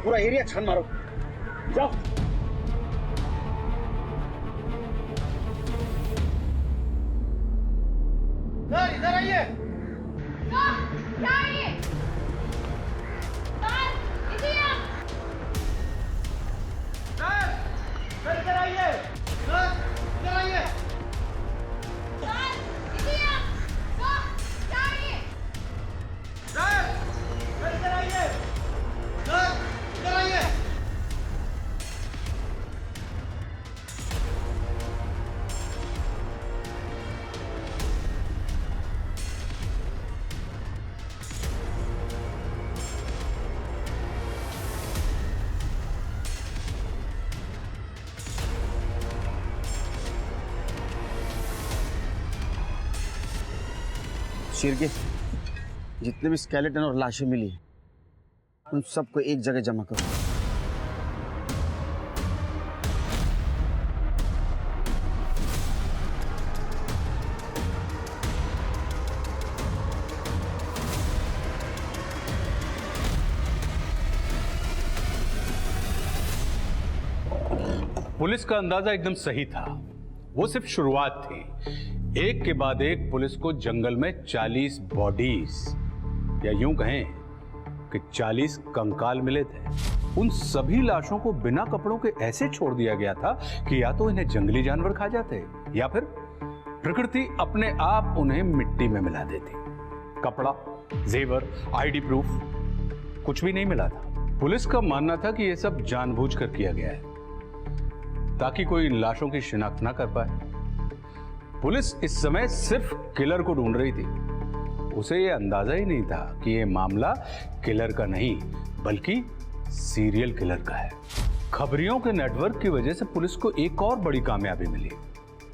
पूरा एरिया छान मारो, जाओ। सर इधर आइए। क्या है ये? सर इधर आइए। सर इधर आइए। सर इधर आइए। सर इधर आइए। शिरके जितने भी स्केलेटन और लाशें मिली हैं उन सबको एक जगह जमा करो। पुलिस का अंदाजा एकदम सही था, वो सिर्फ शुरुआत थी। एक के बाद एक पुलिस को जंगल में 40 बॉडीज या यूं कहें कि 40 कंकाल मिले थे। उन सभी लाशों को बिना कपड़ों के ऐसे छोड़ दिया गया था कि या तो इन्हें जंगली जानवर खा जाते या फिर प्रकृति अपने आप उन्हें मिट्टी में मिला देती। कपड़ा, जेवर, आईडी प्रूफ कुछ भी नहीं मिला था। पुलिस का मानना था कि यह सब जानबूझकर किया गया है ताकि कोई लाशों की शिनाख्त ना कर पाए। पुलिस इस समय सिर्फ किलर को ढूंढ रही थी। उसे यह अंदाजा ही नहीं था कि यह मामला किलर का नहीं बल्कि सीरियल किलर का है। खबरियों के नेटवर्क की वजह से पुलिस को एक और बड़ी कामयाबी मिली।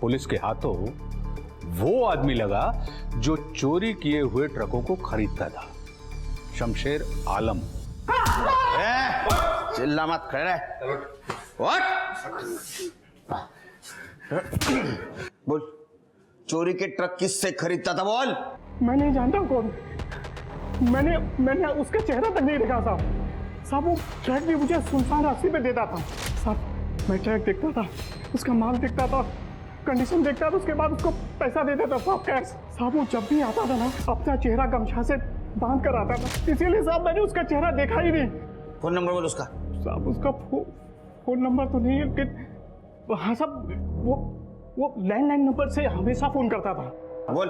पुलिस के हाथों वो आदमी लगा जो चोरी किए हुए ट्रकों को खरीदता था, शमशेर आलम। चिल्ला मत, खड़े रह। बोल, चोरी के ट्रक किससे खरीदता था? बोल। मैं नहीं जानता कौन। मैंने उसका चेहरा तक नहीं देखा साहब। वो ट्रक भी मुझे सुनसान रास्ते पे देता था साहब। मैं ट्रक देखता था, उसका माल देखता था, कंडीशन देखता था, उसके बाद उसको पैसा दे देता साहब, कैश। साहब वो जब भी आता था ना अपना चेहरा गमछा से बांध कर आता था, इसीलिए साहब मैंने उसका चेहरा देखा ही नहीं। फोन नंबर बोल उसका। साहब उसका फोन नंबर तो नहीं है, लेकिन हाँ साहब वो लैंडलाइन नंबर से हमेशा फोन करता था। बोल।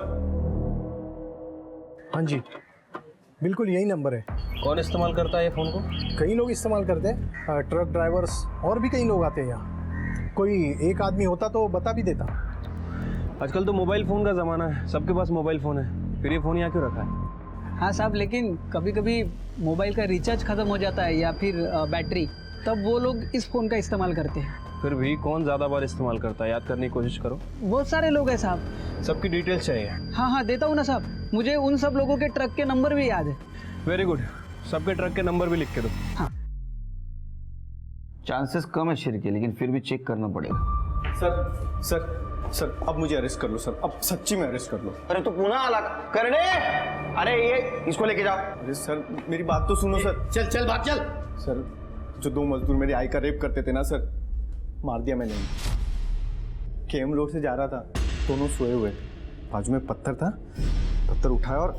हाँ जी बिल्कुल यही नंबर है। कौन इस्तेमाल करता है ये फ़ोन को? कई लोग इस्तेमाल करते हैं, ट्रक ड्राइवर्स और भी कई लोग आते हैं यहाँ। कोई एक आदमी होता तो बता भी देता। आजकल तो मोबाइल फ़ोन का ज़माना है, सबके पास मोबाइल फ़ोन है, फिर ये फ़ोन यहाँ क्यों रखा है? हाँ साहब, लेकिन कभी कभी मोबाइल का रिचार्ज ख़त्म हो जाता है या फिर बैटरी, तब वो लोग इस फ़ोन का इस्तेमाल करते हैं। फिर भी कौन ज़्यादा बार इस्तेमाल करता है, याद करने की कोशिश करो। बहुत सारे लोग हैं साहब। सबकी डिटेल्स चाहिए। हाँ देता हूँ ना साहब, मुझे उन सब लोगों के ट्रक के नंबर भी याद है। वेरी गुड, सबके ट्रक के नंबर भी लिख के दो। हाँ चांसेस कम है शेर के, लेकिन फिर भी चेक करना पड़ेगा। सर सर सर अब मुझे अरेस्ट कर लो सर, अब सच्ची में अरेस्ट कर लो। अरे तो पुनः अलग करने, अरे ये इसको लेके जाओ। अरे सर मेरी बात तो सुनो सर। चल चल भाग चल। सर जो 2 मजदूर मेरी आई का रेप करते थे ना सर, मार दिया मैंने। केम रोड से जा रहा था, दोनों सोए हुए, बाजू में पत्थर था, पत्थर उठाया और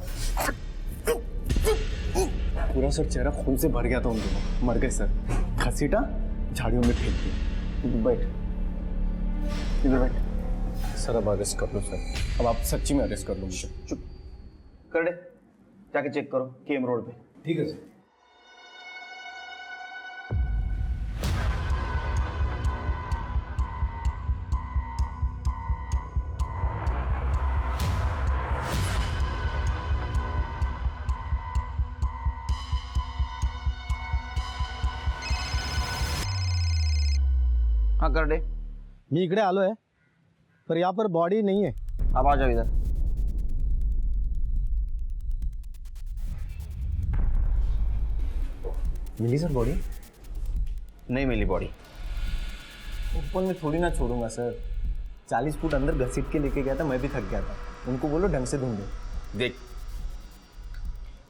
पूरा सर चेहरा खून से भर गया था उन दोनों। मर गए सर, घसीटा झाड़ियों में फेंक दिया। बैठ इधर बैठ। सर अब अरेस्ट कर लो सर, अब आप सच्ची में अरेस्ट कर लो मुझे। चुप कर दे, जाके चेक करो केम रोड पे। ठीक है सर। हाँ कर दे। मी इकडे आलो आहे, पर यहाँ पर बॉडी नहीं है। अब आ जाओ इधर। मिली सर बॉडी? नहीं मिली बॉडी। ओपन में थोड़ी ना छोड़ूंगा सर, 40 फुट अंदर घसीट के लेके गया था, मैं भी थक गया था। उनको बोलो ढंग से ढूंढो। देख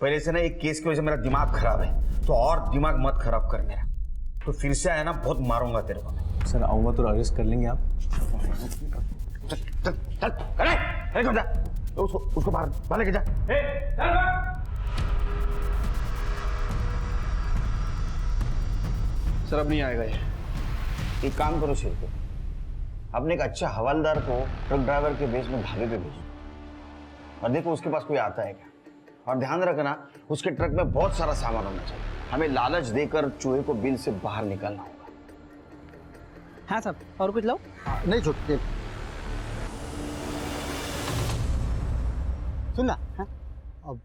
पहले से ना एक केस की वजह से मेरा दिमाग खराब है, तो और दिमाग मत खराब कर मेरा। तो फिर से आया ना बहुत मारूंगा तेरे को। सर आऊंगा तो अरेस्ट कर लेंगे आप? चल चल चल, अरे जा उसको बाहर लेके जा। सर अब नहीं आएगा ये। एक काम करो शेर को, अपने एक अच्छा हवालदार को ट्रक ड्राइवर के बेस में ढाबे पे भेजो और देखो उसके पास कोई आता है क्या। और ध्यान रखना उसके ट्रक में बहुत सारा सामान होना चाहिए। हमें लालच देकर चूहे को बिल से बाहर निकालना होगा। हाँ साहब, और कुछ लो? नहीं छोटे सुनना। हाँ? अब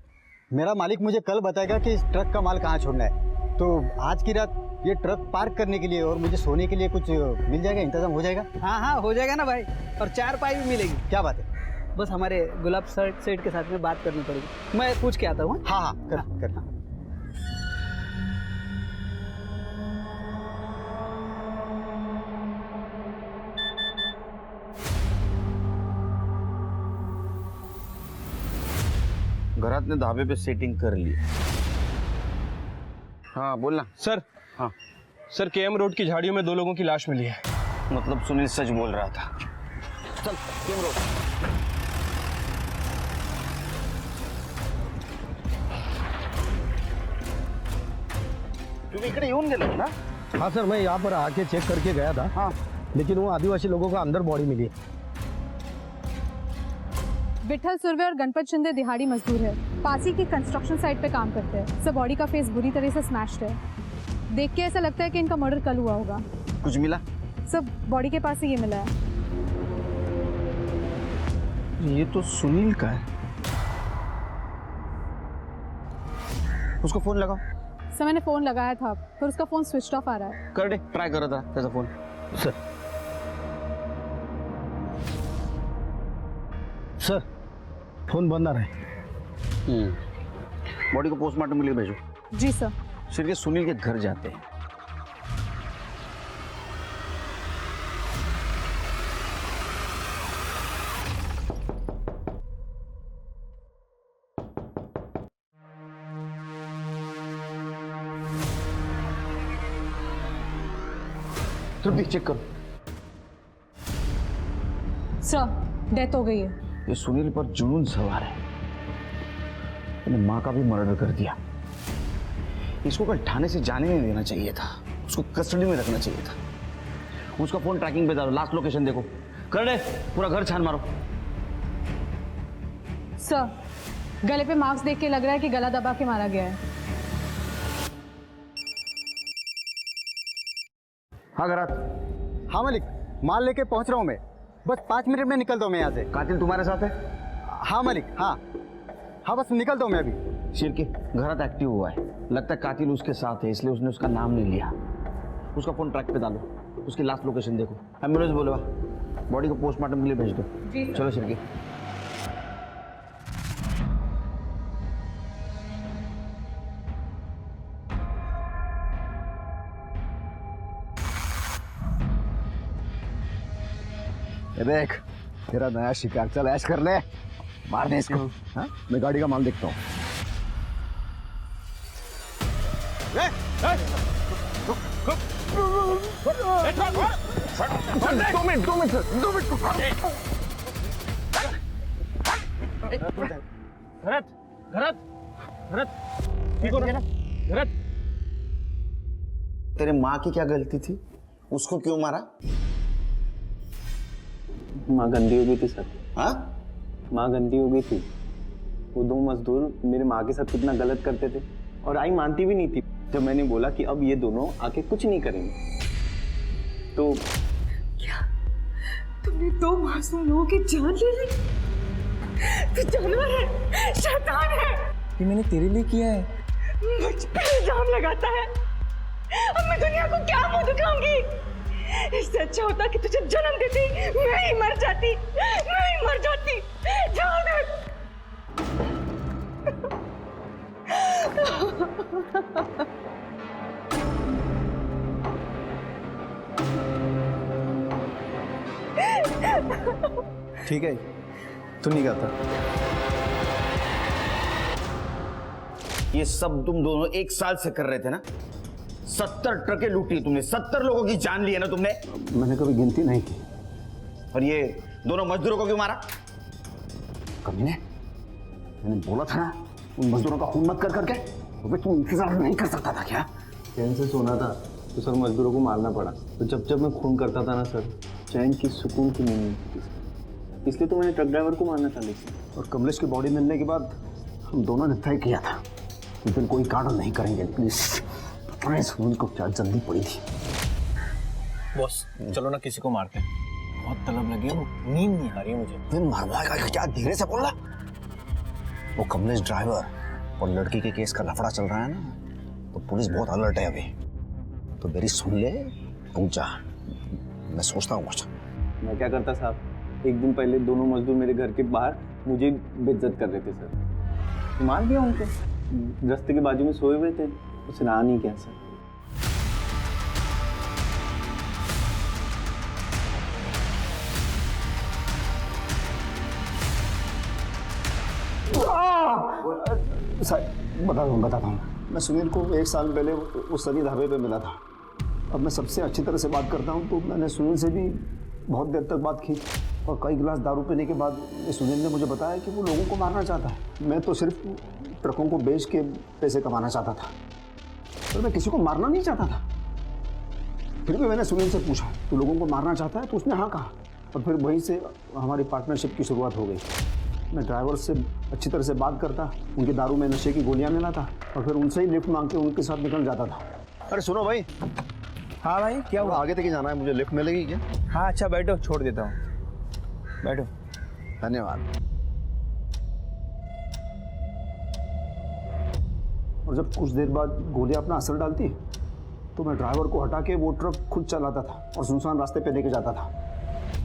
मेरा मालिक मुझे कल बताएगा कि इस ट्रक का माल कहाँ छोड़ना है, तो आज की रात ये ट्रक पार्क करने के लिए और मुझे सोने के लिए कुछ मिल जाएगा, इंतजाम हो जाएगा? हाँ हाँ हो जाएगा ना भाई, और 4 पाई भी मिलेगी। क्या बात है? बस हमारे गुलाब सेठ के साथ में बात करनी पड़ेगी, मैं पूछ के आता हूँ। हाँ हाँ करना। घरात ने ढाबे पे सेटिंग कर ली। हाँ बोलना। सर हाँ सर, केएम रोड की झाड़ियों में 2 लोगों की लाश मिली है। मतलब सुनील सच बोल रहा था। चल केएम रोड। तुम इकडे येऊन गेलो ना? हाँ सर, मैं यहाँ पर आके चेक करके गया था। हाँ लेकिन वो आदिवासी लोगों का अंदर बॉडी मिली। विठल सुरवे और गणपत शिंदे दिहाड़ी मजदूर है, पासी की कंस्ट्रक्शन साइट पे काम करते हैं। सब बॉडी का फेस बुरी तरह से स्मैश्ड है। देख के ऐसा लगता है कि इनका मर्डर कल हुआ होगा। कुछ मिला? सब बॉडी के पास से ये मिला है। ये तो सुनील का है। उसको फोन लगाओ। सर मैंने फ़ोन लगाया था पर उसका फ़ोन स्विच ऑफ आ रहा है। कर दे, ट्राई करो था तेरा फोन। सर फोन बंद आ रहा है। बॉडी को पोस्टमार्टम के लिए भेजो। जी सर। सिर्फ सुनील के घर जाते हैं। तृप्ति चेक करो। सर डेथ हो गई है। ये सुनील पर जुनून सवार है। मैंने माँ का भी मर्डर कर दिया। इसको कल थाने से जाने नहीं देना चाहिए था, उसको कस्टडी में रखना चाहिए था। उसका फोन ट्रैकिंग पे डालो, लास्ट लोकेशन देखो। कर दे, पूरा घर छान मारो। सर गले पे मार्क्स देख के लग रहा है कि गला दबा के मारा गया है। हाँ घरात। हाँ मालिक, माल लेके पहुंच रहा हूँ मैं, बस 5 मिनट में निकलता हूँ मैं यहाँ से। कातिल तुम्हारे साथ है? हाँ मालिक, हाँ हाँ बस निकलता हूँ मैं अभी। शेर के घरात एक्टिव हुआ है, लगता है कातिल उसके साथ है, इसलिए उसने उसका नाम नहीं लिया। उसका फोन ट्रैक पे डालो, उसकी लास्ट लोकेशन देखो। एम्बुलेंस बोलो, बॉडी को पोस्टमार्टम के लिए भेज दो। चलो शेर के। ये देख तेरा नया शिकार, चल ऐश कर ले, मार दे इसको। हाँ मैं गाड़ी का माल देखता हूँ। 2 मिनट भरत भरत भरत ठीक हो ना भरत? तेरे माँ की क्या गलती थी? उसको क्यों मारा? माँ गंदी हो गई थी सर। हाँ? माँ गंदी हो गई थी। वो 2 मजदूर मेरे माँ के साथ कितना गलत करते थे और आई मानती भी नहीं थी। जब मैंने बोला कि अब ये दोनों आके कुछ नहीं करेंगे तो क्या तुमने 2 मासूम लोगों की जान ले ली? तू जानवर है, शैतान है। ये मैंने तेरे लिए किया है। मुझ पे इल्जाम लगाता है। अब मैं दुनिया को क्या मुंह दिखाऊंगी? इससे अच्छा होता कि तुझे जन्म देती मैं ही मर जाती, मैं ही मर जाती। जाओ दे। ठीक है, तू नहीं गाता। ये सब तुम दोनों 1 साल से कर रहे थे ना? 70 ट्रकें लूटी तुमने, 70 लोगों की जान ली है ना तुमने? मैंने कभी गिनती नहीं की। और ये दोनों मजदूरों को क्यों मारा? कमीने, मैंने बोला था ना उन मजदूरों का खून मत कर करके। तो तुम इंतजार नहीं कर सकता था क्या? चैन से सोना था तो सर मजदूरों को मारना पड़ा। तो जब जब मैं खून करता था ना सर, चैन की सुकून की नींद मिलती थी। इसलिए तो मैंने ट्रक ड्राइवर को मारना चाह ली। और कमलेश की बॉडी मिलने के बाद हम दोनों ने तय किया था कि फिर कोई कांड नहीं करेंगे। प्लीज उनको क्या जल्दी पड़ी थी। बॉस चलो ना किसी को मारते हैं, बहुत तलब लगी है, नींद नहीं आ रही है मुझे। फिर मरवाएगा क्या? धीरे से बोलना। वो कमलेश ड्राइवर और लड़की के केस का लफड़ा चल रहा है ना, तो पुलिस बहुत अलर्ट है अभी। तो मेरी सुन ले, रुक जा, मैं सोचता हूँ कुछ। मैं क्या करता साहब, एक दिन पहले दोनों मजदूर मेरे घर के बाहर मुझे बेइज्जत कर रहे थे सर। मार दिया उनको, रास्ते के बाजू में सोए हुए थे, कुछ रहा नहीं क्या सर। बताता हूँ। मैं सुनील को 1 साल पहले उस सनी ढाबे पे मिला था। अब मैं सबसे अच्छी तरह से बात करता हूँ, तो मैंने सुनील से भी बहुत देर तक बात की और कई गिलास दारू पीने के बाद सुनील ने मुझे बताया कि वो लोगों को मारना चाहता है। मैं तो सिर्फ ट्रकों को बेच के पैसे कमाना चाहता था, पर मैं किसी को मारना नहीं चाहता था। फिर भी मैंने सुनील से पूछा तो लोगों को मारना चाहता है, तो उसने हाँ कहा। और फिर वहीं से हमारी पार्टनरशिप की शुरुआत हो गई। मैं ड्राइवर से अच्छी तरह से बात करता, उनकी दारू में नशे की गोलियां मिलाता और फिर उनसे ही लिफ्ट मांग के उनके साथ निकल जाता था। अरे सुनो भाई। हाँ भाई क्या हुआ? आगे तक ही जाना है मुझे, लिफ्ट मिलेगी क्या? हाँ अच्छा बैठो, छोड़ देता हूँ, बैठो। धन्यवाद। और जब कुछ देर बाद गोलियां अपना असर डालती तो मैं ड्राइवर को हटा के वो ट्रक खुद चलाता था और सुनसान रास्ते पे लेके जाता था।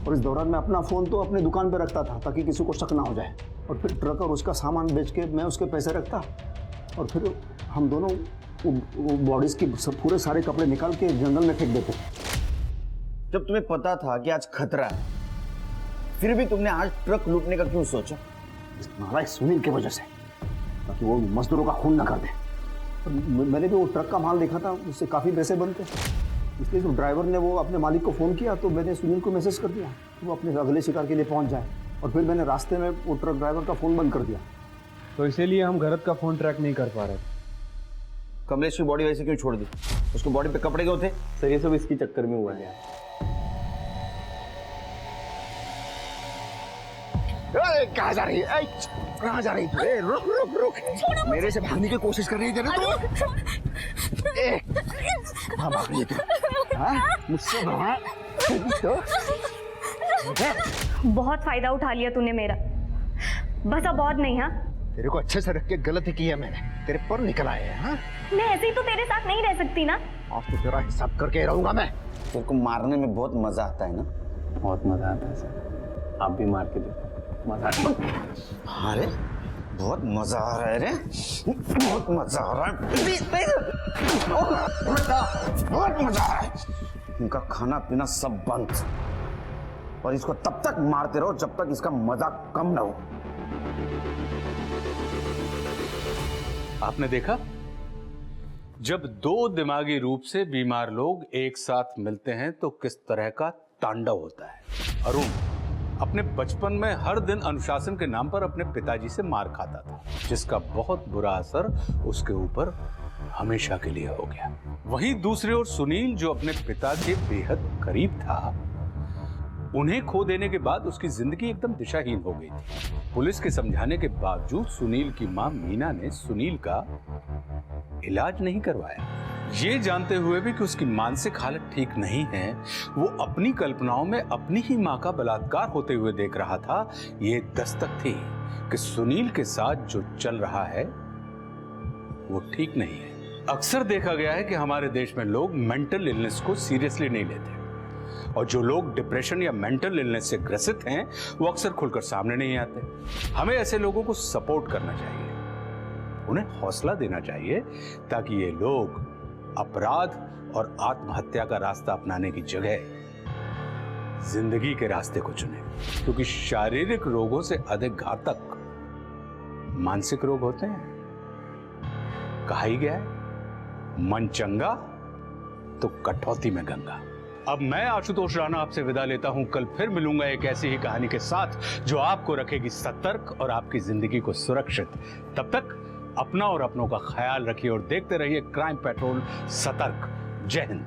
और इस दौरान मैं अपना फ़ोन तो अपनी दुकान पे रखता था ताकि किसी को शक ना हो जाए। और फिर ट्रक और उसका सामान बेच के मैं उसके पैसे रखता और फिर हम दोनों वो बॉडीज़ की पूरे सारे कपड़े निकाल के जंगल में फेंक देते। जब तुम्हें पता था कि आज खतरा है, फिर भी तुमने आज ट्रक लूटने का क्यों सोचा? इस नालायक सुनील की वजह से, ताकि वो मजदूरों का खून ना कर दे। मैंने भी वो ट्रक का माल देखा था, उससे काफ़ी पैसे बनते। इसलिए जो ड्राइवर ने वो अपने मालिक को फ़ोन किया तो मैंने सुनील को मैसेज कर दिया वो अपने अगले शिकार के लिए पहुंच जाए। और फिर मैंने रास्ते में वो ट्रक ड्राइवर का फ़ोन बंद कर दिया। तो इसीलिए हम गलत का फ़ोन ट्रैक नहीं कर पा रहे। कमलेश की बॉडी वैसे क्यों छोड़ दी? उसको बॉडी पे कपड़े क्यों थे? सर ये सब इसकी चक्कर में हुआ है। कहाँ जा रही है? कहाँ जा रही है? रुक रुक रुक, मेरे से भागने की कोशिश कर रही थी ना कहाँ भाग रही है? मुझसे बहुत फायदा उठा लिया तूने मेरा, बस अब बहुत नहीं। हाँ तेरे को अच्छे से रख के गलती की है मैंने, तेरे पर निकल आए हैं। हाँ मैं ऐसे ही तो तेरे साथ नहीं रह सकती ना। आज तो तेरा हिसाब करके रहूंगा मैं। तेरे को मारने में बहुत मजा आता है ना? बहुत मजा आता है सर, आप भी मार के देखो, मजा आता है। अरे बहुत मजा आ रहा है रे, बहुत मजा आ रहा है, बहुत मजा आ रहा है। इनका खाना पीना सब बंद। और इसको तब तक मारते रहो जब तक इसका मजाक कम ना हो। आपने देखा, जब दो दिमागी रूप से बीमार लोग एक साथ मिलते हैं तो किस तरह का तांडव होता है। अरुण अपने बचपन में हर दिन अनुशासन के नाम पर अपने पिताजी से मार खाता था, जिसका बहुत बुरा असर उसके ऊपर हमेशा के लिए हो गया। वहीं दूसरी ओर सुनील, जो अपने पिता के बेहद करीब था, उन्हें खो देने के बाद उसकी जिंदगी एकदम दिशाहीन हो गई थी। पुलिस के समझाने के बावजूद सुनील की मां मीना ने सुनील का इलाज नहीं करवाया। ये जानते हुए भी कि उसकी मानसिक हालत ठीक नहीं है, वो अपनी कल्पनाओं में अपनी ही मां का बलात्कार होते हुए देख रहा था। ये दस्तक थी कि सुनील के साथ जो चल रहा है वो ठीक नहीं है। अक्सर देखा गया है कि हमारे देश में लोग मेंटल इलनेस को सीरियसली नहीं लेते, और जो लोग डिप्रेशन या मेंटल इलनेस से ग्रसित हैं वो अक्सर खुलकर सामने नहीं आते। हमें ऐसे लोगों को सपोर्ट करना चाहिए, उन्हें हौसला देना चाहिए, ताकि ये लोग अपराध और आत्महत्या का रास्ता अपनाने की जगह जिंदगी के रास्ते को चुने। क्योंकि शारीरिक रोगों से अधिक घातक मानसिक रोग होते हैं। कहा ही गया है, मन चंगा तो कटौती में गंगा। अब मैं आशुतोष राणा आपसे विदा लेता हूं। कल फिर मिलूंगा एक ऐसी ही कहानी के साथ जो आपको रखेगी सतर्क और आपकी जिंदगी को सुरक्षित। तब तक अपना और अपनों का ख्याल रखिए और देखते रहिए क्राइम पेट्रोल सतर्क। जय हिंद।